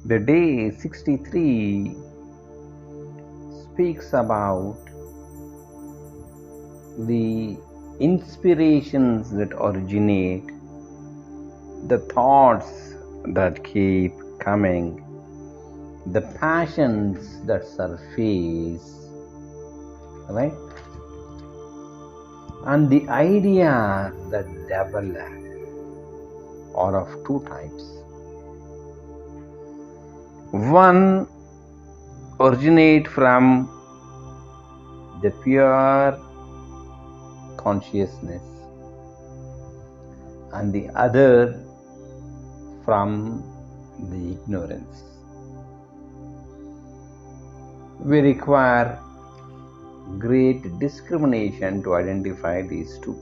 The day 63 speaks about the inspirations that originate, the thoughts that keep coming, the passions that surface, right? And the ideas that develop are of two types. One originate from the pure consciousness, and the other from the ignorance. We require great discrimination to identify these two.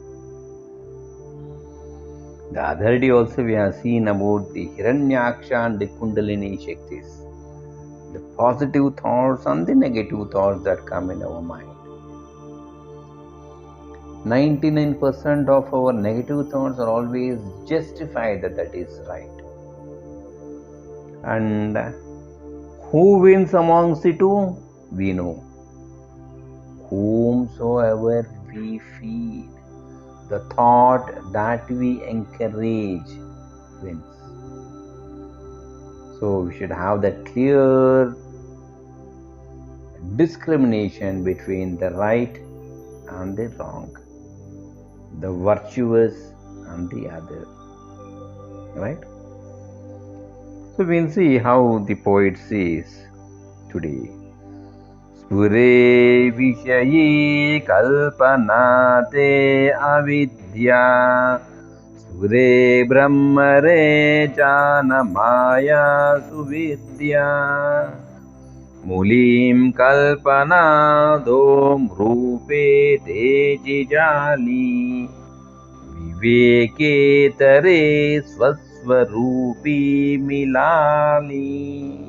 The other day also we have seen about the Hiranyaksha and the Kundalini Shaktis, the positive thoughts and the negative thoughts that come in our mind. 99% of our negative thoughts are always justified that is right. And who wins amongst the two? We know. Whomsoever we feed, the thought that we encourage wins. So we should have that clear discrimination between the right and the wrong, the virtuous and the other, right? So we'll see how the poet says today. Spure vishayi kalpanate avidya, spure brahmare jana maya suvidya, mulim kalpana dom rupe teji jali, viveke tare swaswarupi milali.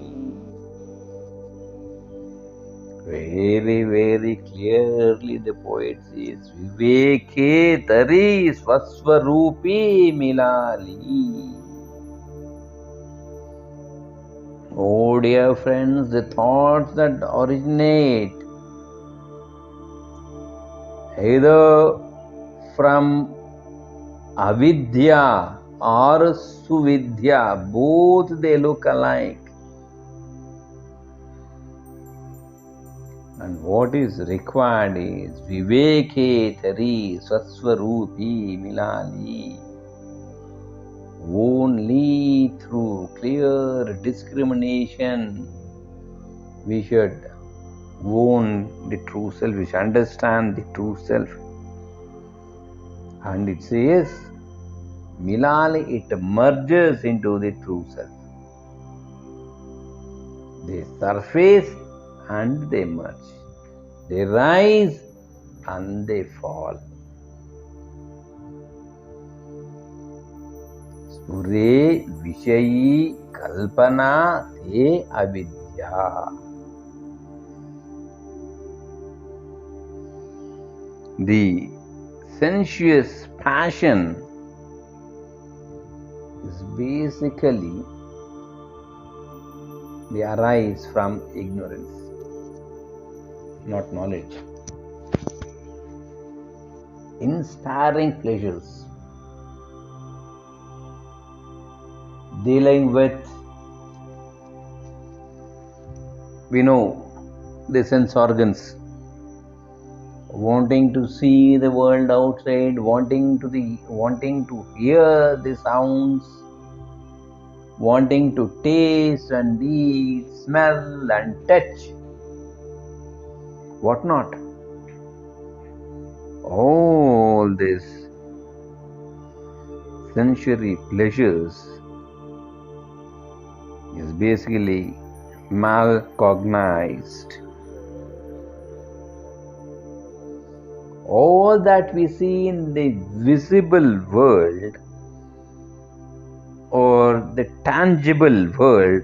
Very, very clearly the poet says, Viveke tari swaswarupi milali. Oh dear friends, the thoughts that originate either from avidya or suvidya, both they look alike. And what is required is Viveke Tari Swaswarupi Milali. Only through clear discrimination we should own the true self, we should understand the true self. And it says, Milali, it merges into the true self. They surface and they merge. They rise and they fall. Spure vishayi kalpana te avidya. The sensuous passion is basically they arise from ignorance, not knowledge. Inspiring pleasures, dealing with, we know, the sense organs, wanting to see the world outside, wanting to hear the sounds, wanting to taste and eat, smell and touch, what not. All these sensory pleasures is basically malcognized. All that we see in the visible world or the tangible world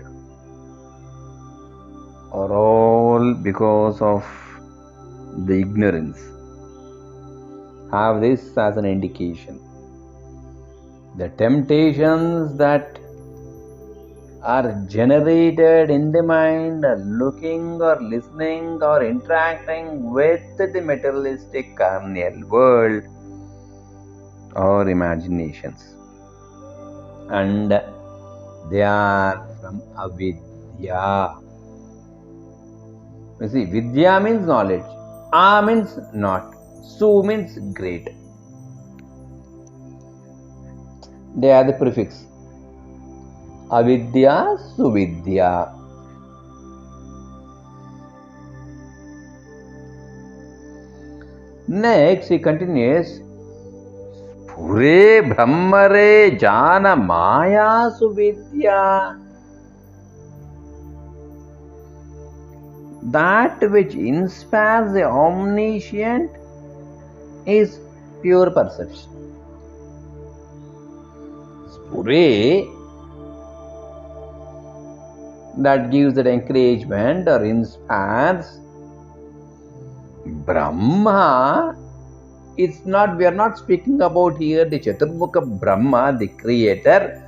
are all because of the ignorance. Have this as an indication. The temptations that are generated in the mind, looking or listening or interacting with the materialistic carnal world or imaginations. And they are from avidya. You see, vidya means knowledge, a means not, su means great. They are the prefix. Avidya, suvidya. Next, he continues. Pure brahmare jana maya suvidya. That which inspires the omniscient is pure perception. Pure, that gives that encouragement or inspires. Brahma, it's not, we are not speaking about here the Chaturmukha Brahma, the creator,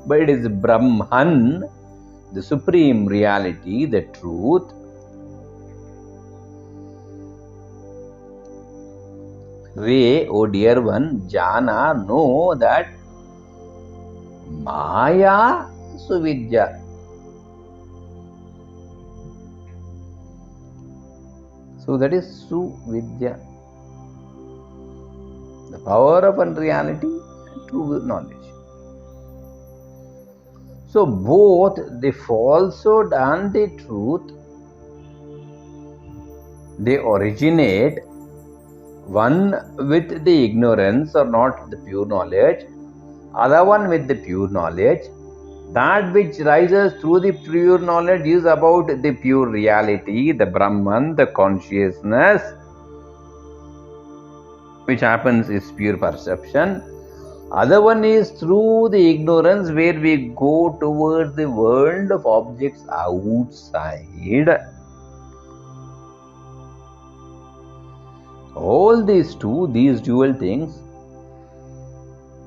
but it is Brahman, the supreme reality, the truth. Re, oh dear one, Jana, know that Maya Suvidya. So that is Suvidya. The power of unreality and true knowledge. So both the falsehood and the truth, they originate, one with the ignorance or not the pure knowledge, other one with the pure knowledge. That which rises through the pure knowledge is about the pure reality, the Brahman, the consciousness, which happens is pure perception. Other one is through the ignorance, where we go towards the world of objects outside. All these dual things,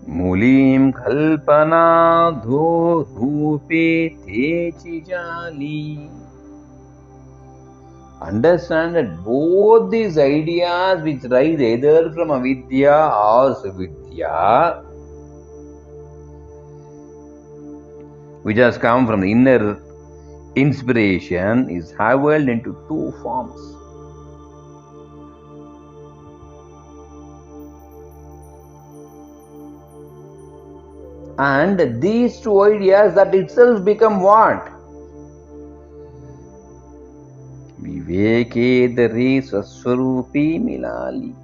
Mulim kalpana dho rupe techi jali. Understand that both these ideas which rise either from avidya or suvidya, which has come from the inner inspiration, is hurled into two forms. And these two ideas that itself become what? Vivekedari Swaswarupi Milali.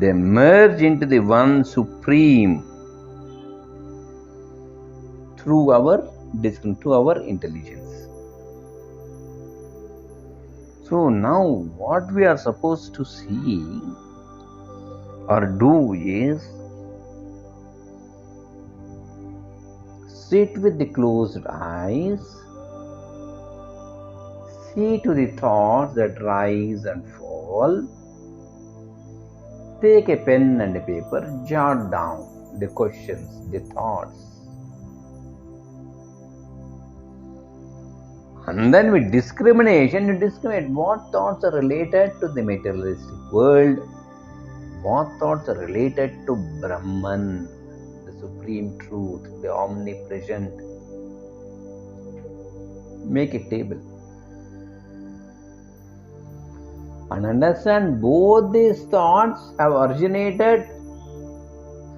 They merge into the one supreme through our intelligence. So now what we are supposed to see or do is sit with the closed eyes, see to the thoughts that rise and fall, take a pen and a paper, jot down the questions, the thoughts. And then with discrimination, you discriminate what thoughts are related to the materialistic world, what thoughts are related to Brahman, the supreme truth, the omnipresent. Make a table. And understand both these thoughts have originated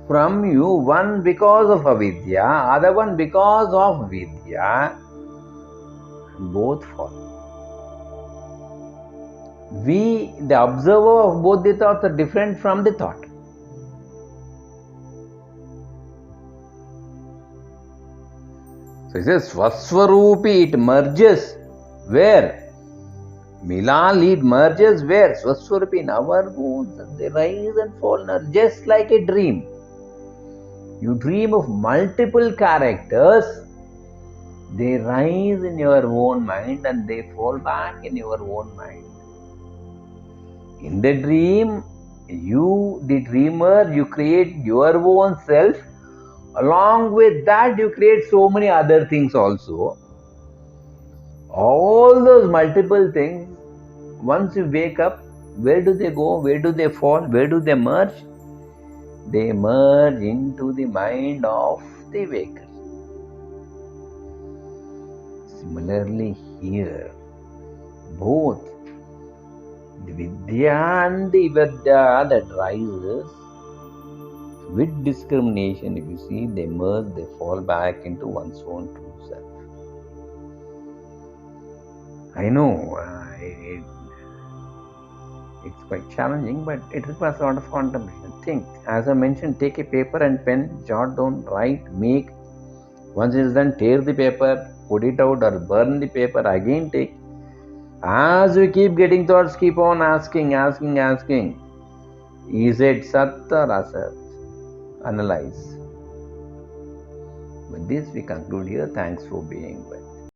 from you, one because of avidya, other one because of vidya. Both fall. We, the observer of both the thoughts, are different from the thought. So it says Swaswarupi, it merges where? Milali, it merges where? Swaswarupi, in our bones. They rise and fall just like a dream. You dream of multiple characters, they rise in your own mind and they fall back in your own mind. In the dream, You, the dreamer, you create your own self. Along with that, you create so many other things also. All those multiple things, once you wake up, where do they go? Where do they fall? Where do they merge? They merge into the mind of the waker. Similarly, here, both the Vidya and the Vidya that rises with discrimination, if you see, they merge, they fall back into one's own true self. I know it's quite challenging, but it requires a lot of contemplation. Think, as I mentioned, take a paper and pen, jot down, write, make. Once it is done, tear the paper, put it out, or burn the paper, again take. As you keep getting thoughts, keep on asking. Is it Sat or Asat? Analyze. With this, we conclude here. Thanks for being with.